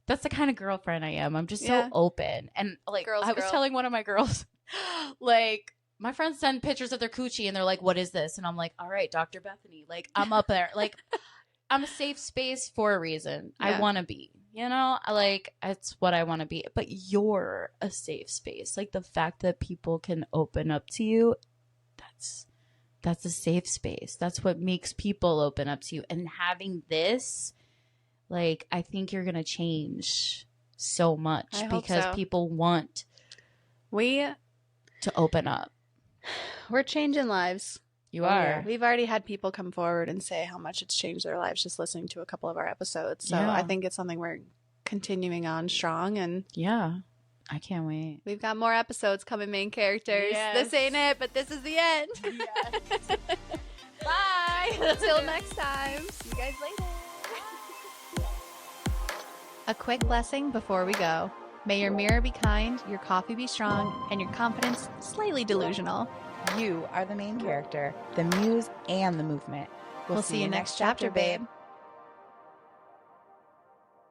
C: that's the kind of girlfriend I am. I'm just so open. And, like, I was telling one of my girls, like, my friends send pictures of their coochie and they're like, what is this? And I'm like, all right, Dr. Bethany. Like, I'm up there. Like, I'm a safe space for a reason. Yeah. I want to be, you know, it's what I want to be. But you're a safe space. Like, the fact that people can open up to you, that's a safe space. That's what makes people open up to you. And having this, like, I think you're going to change so much because people want to open up.
A: We're changing lives.
C: You are.
A: Yeah. We've already had people come forward and say how much it's changed their lives just listening to a couple of our episodes. So I think it's something we're continuing on strong. And
C: yeah, I can't wait.
A: We've got more episodes coming, main characters.
C: Yes.
A: This ain't it, but this is the end.
C: Yes.
A: Bye. Until next time. See you guys later. A quick blessing before we go. May your mirror be kind, your coffee be strong, and your confidence slightly delusional.
B: You are the main character, the muse, and the movement.
A: We'll see you next chapter, babe.